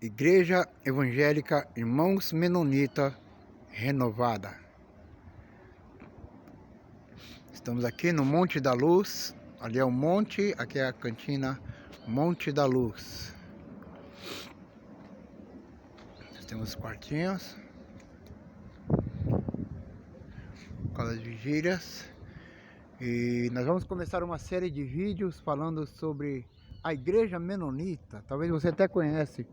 Igreja Evangélica Irmãos Menonita Renovada. Estamos aqui no Monte da Luz. Ali é o monte, aqui é a cantina Monte da Luz. Nós temos quartinhos com as vigílias. E nós vamos começar uma série de vídeos falando sobre a Igreja Menonita. Talvez você até conhece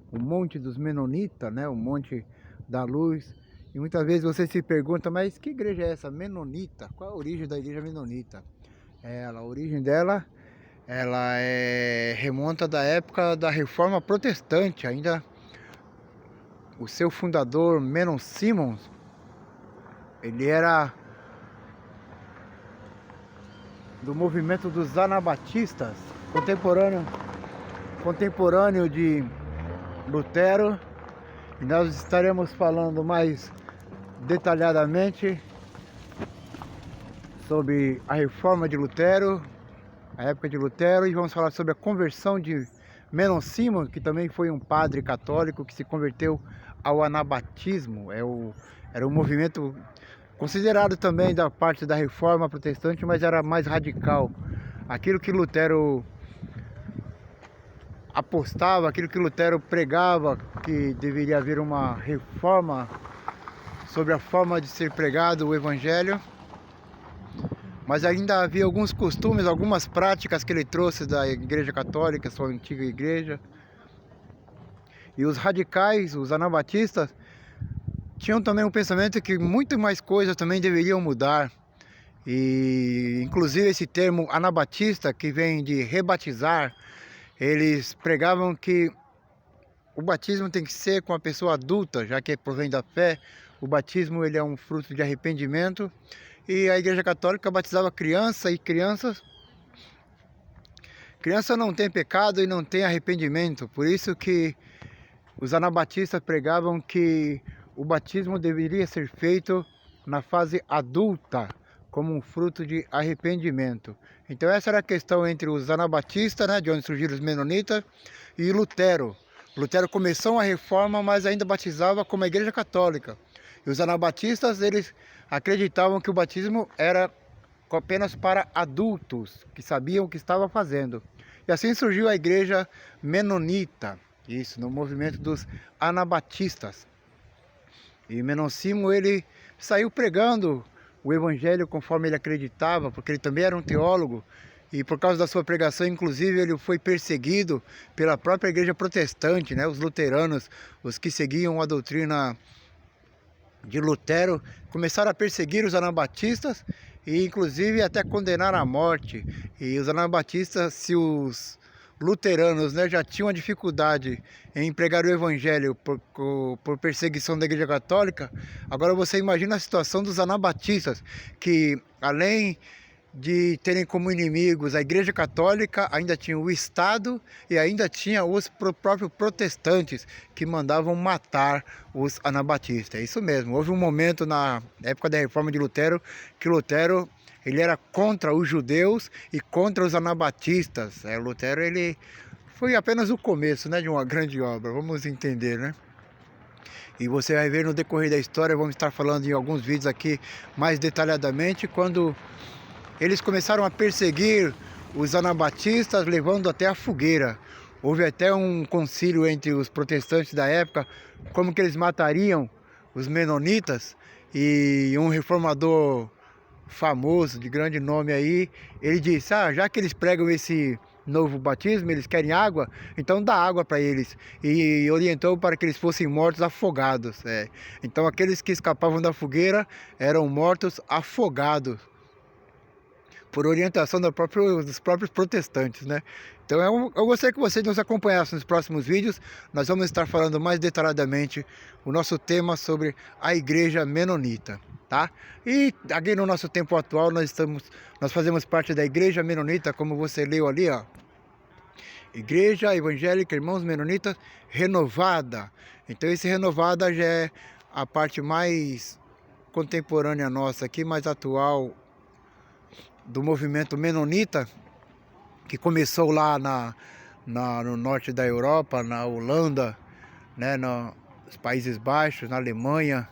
o Monte dos Menonitas, né? O Monte da Luz. E muitas vezes você se pergunta, mas que igreja é essa? Menonita? Qual a origem da Igreja Menonita? A origem dela, remonta da época da Reforma Protestante. Ainda o seu fundador, Menon Simons, ele era do movimento dos anabatistas, contemporâneo de Lutero. E nós estaremos falando mais detalhadamente sobre a reforma de Lutero, a época de Lutero, e vamos falar sobre a conversão de Menon Simons, que também foi um padre católico que se converteu ao anabatismo. Era um movimento considerado também da parte da reforma protestante, mas era mais radical. Aquilo que Lutero apostava, aquilo que Lutero pregava, que deveria haver uma reforma sobre a forma de ser pregado o Evangelho, mas ainda havia alguns costumes, algumas práticas que ele trouxe da Igreja Católica, sua antiga igreja. E os radicais, os anabatistas, tinham também um pensamento que muito mais coisas também deveriam mudar. E inclusive esse termo anabatista, que vem de rebatizar, eles pregavam que o batismo tem que ser com a pessoa adulta, já que provém da fé. O batismo ele é um fruto de arrependimento. E a Igreja Católica batizava criança e crianças. Criança não tem pecado e não tem arrependimento. Por isso que os anabatistas pregavam que o batismo deveria ser feito na fase adulta, como um fruto de arrependimento. Então essa era a questão entre os anabatistas, né, de onde surgiram os menonitas, e Lutero. Lutero começou uma reforma, mas ainda batizava como a Igreja Católica. E os anabatistas, eles acreditavam que o batismo era apenas para adultos, que sabiam o que estava fazendo. E assim surgiu a Igreja Menonita, isso, no movimento dos anabatistas. E Menon Simons, ele saiu pregando o Evangelho conforme ele acreditava, porque ele também era um teólogo. E por causa da sua pregação, inclusive, ele foi perseguido pela própria igreja protestante, né? Os luteranos, os que seguiam a doutrina de Lutero, começaram a perseguir os anabatistas e inclusive até condenar à morte. E os anabatistas, se os luteranos, né, já tinham a dificuldade em pregar o evangelho por perseguição da Igreja Católica, agora você imagina a situação dos anabatistas, que além de terem como inimigos a Igreja Católica, ainda tinha o Estado e ainda tinha os próprios protestantes que mandavam matar os anabatistas. É isso mesmo, houve um momento na época da reforma de Lutero que Lutero ele era contra os judeus e contra os anabatistas. Lutero ele foi apenas o começo, né, de uma grande obra, vamos entender, né? E você vai ver no decorrer da história, vamos estar falando em alguns vídeos aqui mais detalhadamente, quando eles começaram a perseguir os anabatistas, levando até a fogueira. Houve até um concílio entre os protestantes da época, como que eles matariam os menonitas. E um reformador famoso, de grande nome aí, ele disse, já que eles pregam esse novo batismo, eles querem água, então dá água para eles. E orientou para que eles fossem mortos afogados. Então aqueles que escapavam da fogueira eram mortos afogados, por orientação dos próprios protestantes, né? Então eu gostaria que vocês nos acompanhassem nos próximos vídeos. Nós vamos estar falando mais detalhadamente o nosso tema sobre a Igreja Menonita, tá? E aqui no nosso tempo atual nós fazemos parte da Igreja Menonita, como você leu ali, ó. Igreja Evangélica Irmãos Menonitas Renovada. Então esse renovada já é a parte mais contemporânea nossa aqui, mais atual, do movimento menonita, que começou lá no norte da Europa, na Holanda, né, nos Países Baixos, na Alemanha,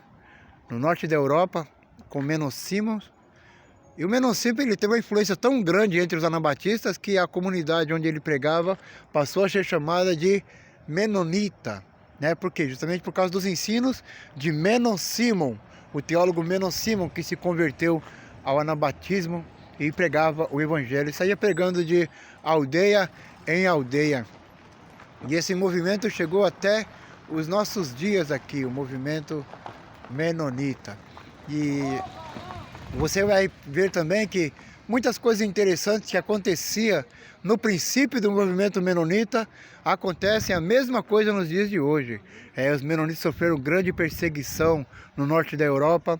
no norte da Europa, com Menno Simons. E o Menno Simons, ele teve uma influência tão grande entre os anabatistas que a comunidade onde ele pregava passou a ser chamada de menonita, né? Por quê? Justamente por causa dos ensinos de Menno Simons, o teólogo Menno Simons, que se converteu ao anabatismo e pregava o evangelho. Ele saía pregando de aldeia em aldeia. E esse movimento chegou até os nossos dias aqui, o movimento menonita. E você vai ver também que muitas coisas interessantes que acontecia no princípio do movimento menonita acontecem a mesma coisa nos dias de hoje. Os menonitas sofreram grande perseguição no norte da Europa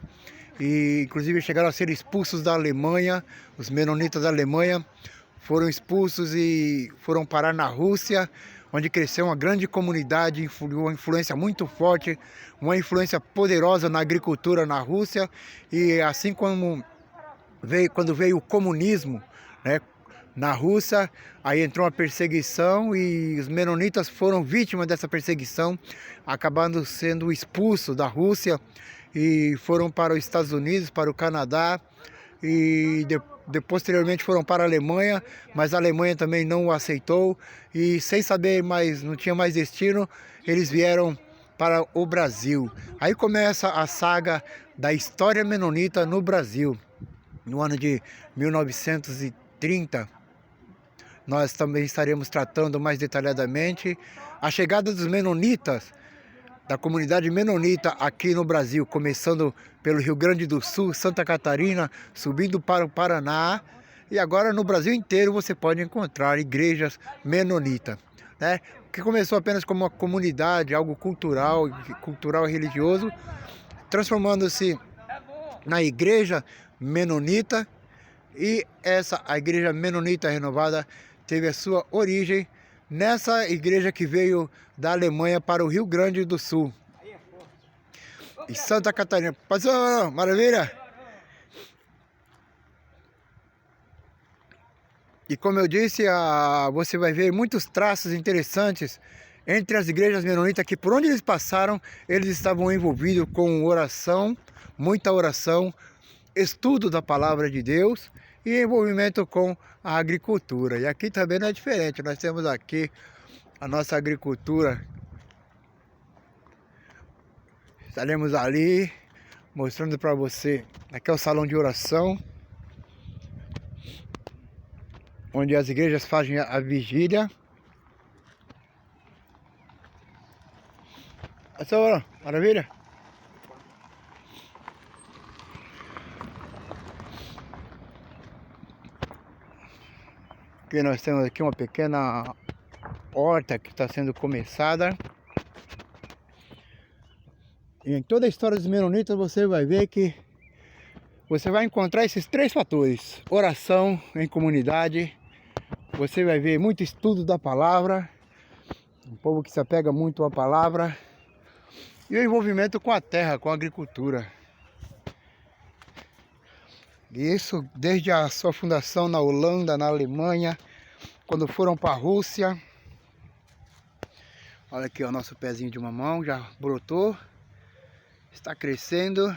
e inclusive chegaram a ser expulsos da Alemanha. Os menonitas da Alemanha foram expulsos e foram parar na Rússia, onde cresceu uma grande comunidade, uma influência muito forte, uma influência poderosa na agricultura na Rússia. E assim como quando veio o comunismo, né, na Rússia, aí entrou uma perseguição e os menonitas foram vítimas dessa perseguição, acabando sendo expulsos da Rússia e foram para os Estados Unidos, para o Canadá e posteriormente foram para a Alemanha, mas a Alemanha também não o aceitou e sem saber mais, não tinha mais destino, eles vieram para o Brasil. Aí começa a saga da história menonita no Brasil. No ano de 1930, nós também estaremos tratando mais detalhadamente a chegada dos menonitas, da comunidade menonita aqui no Brasil, começando pelo Rio Grande do Sul, Santa Catarina, subindo para o Paraná, e agora no Brasil inteiro você pode encontrar igrejas menonitas, né? Que começou apenas como uma comunidade, algo cultural e religioso, transformando-se na igreja menonita, e a igreja menonita renovada teve a sua origem nessa igreja que veio da Alemanha para o Rio Grande do Sul e Santa Catarina. Passou, maravilha! E como eu disse, você vai ver muitos traços interessantes entre as igrejas menonitas, que por onde eles passaram, eles estavam envolvidos com oração, muita oração, estudo da palavra de Deus e envolvimento com a agricultura. E aqui também não é diferente, nós temos aqui a nossa agricultura. Estaremos ali mostrando para você. Aqui é o salão de oração, onde as igrejas fazem a vigília. Essa hora, maravilha? Aqui nós temos aqui uma pequena horta que está sendo começada. E em toda a história dos menonitas você vai ver que você vai encontrar esses três fatores: oração em comunidade, você vai ver muito estudo da palavra, um povo que se apega muito à palavra, e o envolvimento com a terra, com a agricultura. E isso desde a sua fundação na Holanda, na Alemanha, quando foram para a Rússia. Olha aqui o nosso pezinho de mamão, já brotou, está crescendo.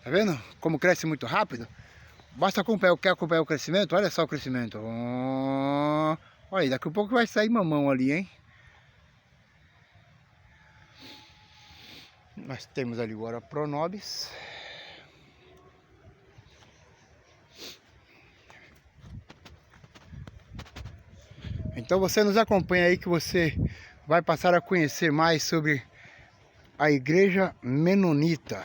Tá vendo como cresce muito rápido? Basta acompanhar, quer acompanhar o crescimento? Olha só o crescimento. Olha aí, daqui a pouco vai sair mamão ali, hein? Nós temos ali agora Pronobis. Então você nos acompanha aí que você vai passar a conhecer mais sobre a igreja menonita.